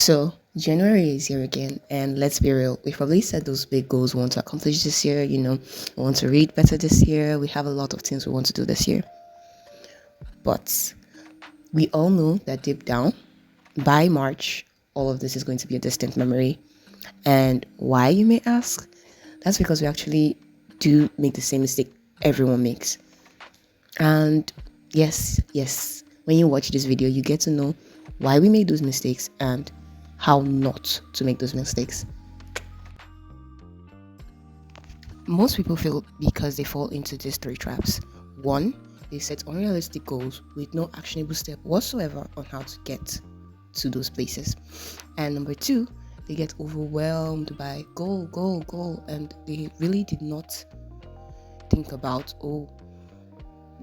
So January is here again, and let's be real. We've probably set those big goals we want to accomplish this year. We want to read better this year. We have a lot of things we want to do this year, but we all know that deep down, by March, all of this is going to be a distant memory. And why, you may ask? That's because we actually do make the same mistake everyone makes. And yes, when you watch this video, you get to know why we make those mistakes and how not to make those mistakes. Most people fail because they fall into these three traps. One, they set unrealistic goals with no actionable step whatsoever on how to get to those places. And number two, they get overwhelmed by goal, and they really did not think about,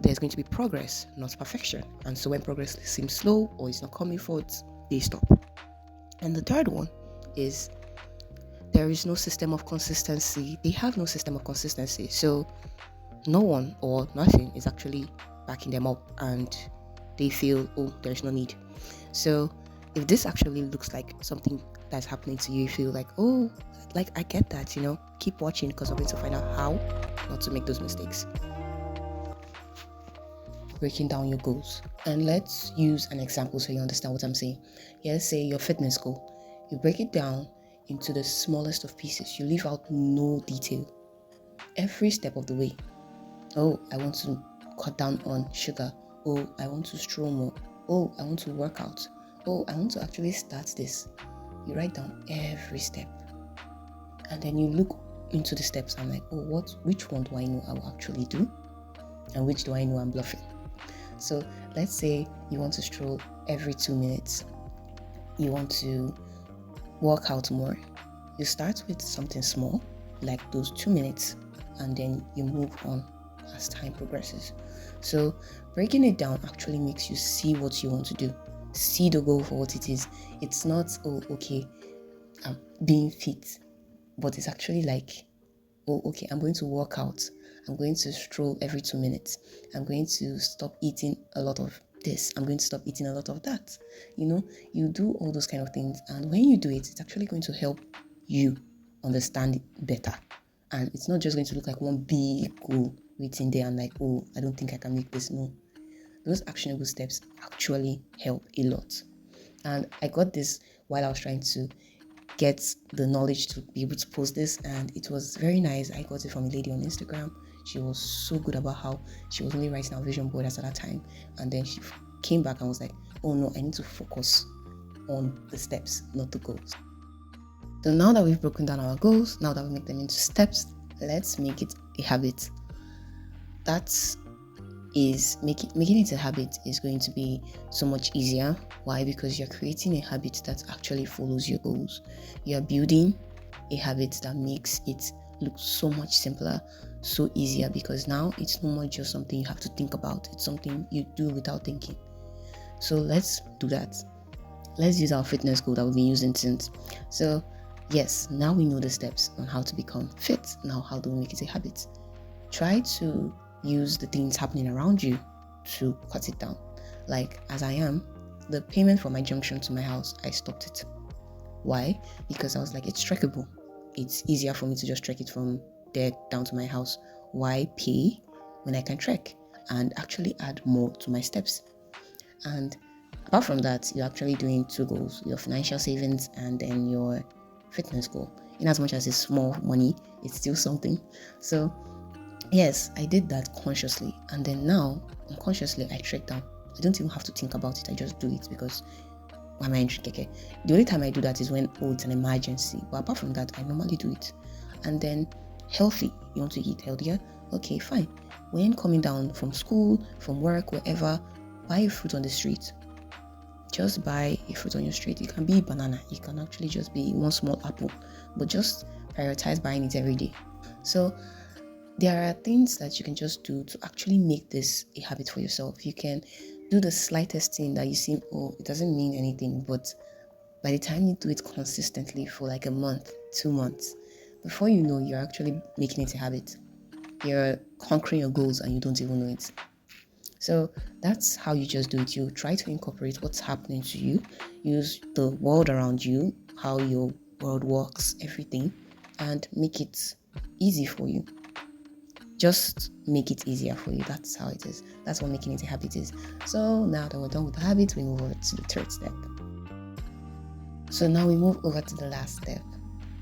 there's going to be progress, not perfection. And so when progress seems slow or it's not coming forward, they stop. And the third one is there is no system of consistency. They have no system of consistency. So no one or nothing is actually backing them up, and they feel, there's no need. So if this actually looks like something that's happening to you, you feel like, I get that, keep watching, because we're going to find out how not to make those mistakes. Breaking down your goals. And let's use an example so you understand what I'm saying. Let's say your fitness goal. You break it down into the smallest of pieces. You leave out no detail. Every step of the way. I want to cut down on sugar. I want to stroll more. I want to work out. I want to actually start this. You write down every step. And then you look into the steps and like, which one do I know I will actually do? And which do I know I'm bluffing? So let's say you want to stroll every 2 minutes. You want to work out more. You start with something small, like those 2 minutes, and then you move on as time progresses. So breaking it down actually makes you see what you want to do. See the goal for what it is. It's not, I'm being fit, but it's actually like, I'm going to work out. I'm going to stroll every 2 minutes. I'm going to stop eating a lot of this. I'm going to stop eating a lot of that. You do all those kind of things. And when you do it, it's actually going to help you understand it better. And it's not just going to look like one big goal written there and like, I don't think I can make this. No. Those actionable steps actually help a lot. And I got this while I was trying to get the knowledge to be able to post this, and it was very nice. I got it from a lady on Instagram. She was so good about how she was only writing our vision board at that time, and then she came back and was like, oh no, I need to focus on the steps, not the goals. So now that we've broken down our goals, now that we make them into steps, let's make it a habit. Making it a habit is going to be so much easier. Why? Because you're creating a habit that actually follows your goals. You're building a habit that makes it look so much simpler, so easier, because now it's no more just something you have to think about. It's something you do without thinking. So let's do that. Let's use our fitness goal that we've been using since. So yes, now we know the steps on how to become fit. Now, how do we make it a habit? Try to use the things happening around you to cut it down. Like, as I am, the payment for my junction to my house, I stopped it. Why? Because I was like, it's trackable. It's easier for me to just track it from there down to my house. Why pay when I can track and actually add more to my steps? And apart from that, you're actually doing two goals: your financial savings and then your fitness goal. In as much as it's small money, it's still something. So yes, I did that consciously, and then now unconsciously I track down. I don't even have to think about it. I just do it because why am I in keke? The only time I do that is when it's an emergency. But apart from that, I normally do it. And then healthy. You want to eat healthier? Okay, fine. When coming down from school, from work, wherever, buy a fruit on the street. Just buy a fruit on your street. It can be banana. It can actually just be one small apple. But just prioritize buying it every day. So there are things that you can just do to actually make this a habit for yourself. You can do the slightest thing that you see, it doesn't mean anything, but by the time you do it consistently for like a month, 2 months, before you know, you're actually making it a habit. You're conquering your goals and you don't even know it. So that's how you just do it. You try to incorporate what's happening to you, use the world around you, how your world works, everything, and make it easy for you. Just make it easier for you. That's how it is. That's what making it a habit is. So now that we're done with the habit, we move over to the third step. So now we move over to the last step,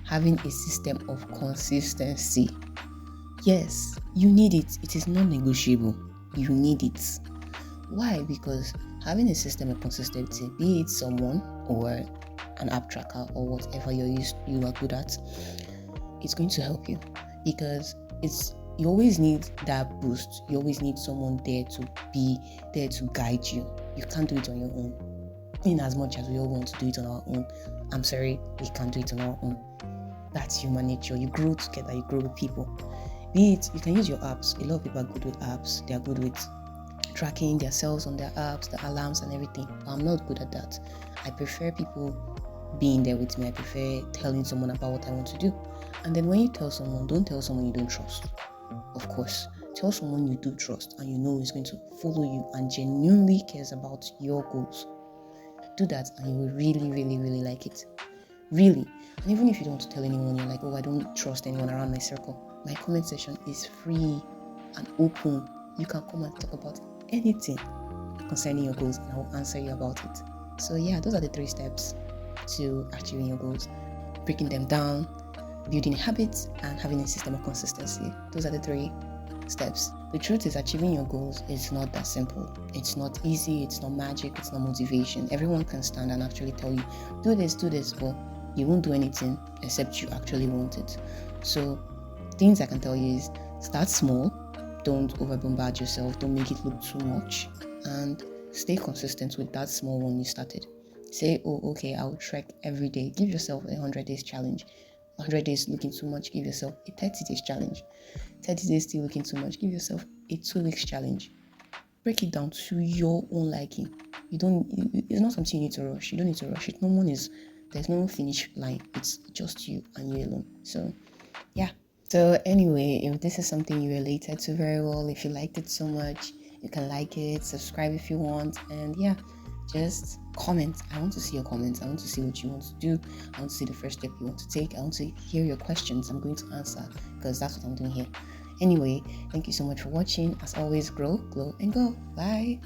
having a system of consistency. Yes, you need it. It is non-negotiable. You need it. Why? Because having a system of consistency, be it someone or an app tracker or whatever you are good at, it's going to help you, because you always need that boost. You always need someone there to be there to guide you. You can't do it on your own. In as much as we all want to do it on our own, I'm sorry, we can't do it on our own. That's human nature. You grow together, you grow with people. Be it, you can use your apps. A lot of people are good with apps. They are good with tracking themselves on their apps, the alarms and everything. But I'm not good at that. I prefer people being there with me. I prefer telling someone about what I want to do. And then when you tell someone, don't tell someone you don't trust. Of course, tell someone you do trust and you know is going to follow you and genuinely cares about your goals. Do that and you will really, really, really like it. Really. And even if you don't tell anyone, you're like, oh, I don't trust anyone around my circle, my comment section is free and open. You can come and talk about anything concerning your goals and I will answer you about it. So yeah, those are the 3 steps to achieving your goals. Breaking them down, building habits, and having a system of consistency. Those are the 3 steps. The truth is, achieving your goals is not that simple. It's not easy, it's not magic, it's not motivation. Everyone can stand and actually tell you, do this, but you won't do anything except you actually want it. So things I can tell you is, start small, don't over bombard yourself, don't make it look too much, and stay consistent with that small one you started. Say, oh, okay, I'll trek every day. Give yourself a 100 days challenge. 100 days looking too much, give yourself a 30 days challenge. 30 days still looking too much, give yourself a 2 weeks challenge. Break it down to your own liking. It's not something you need to rush. You don't need to rush it. There's no finish line. It's just you and you alone. So yeah. So anyway, if this is something you related to very well, if you liked it so much, you can like it, subscribe if you want, and yeah, just comment. I want to see your comments. I want to see what you want to do. I want to see the first step you want to take. I want to hear your questions. I'm going to answer because that's what I'm doing here. Anyway, thank you so much for watching. As always, grow, glow, and go. Bye.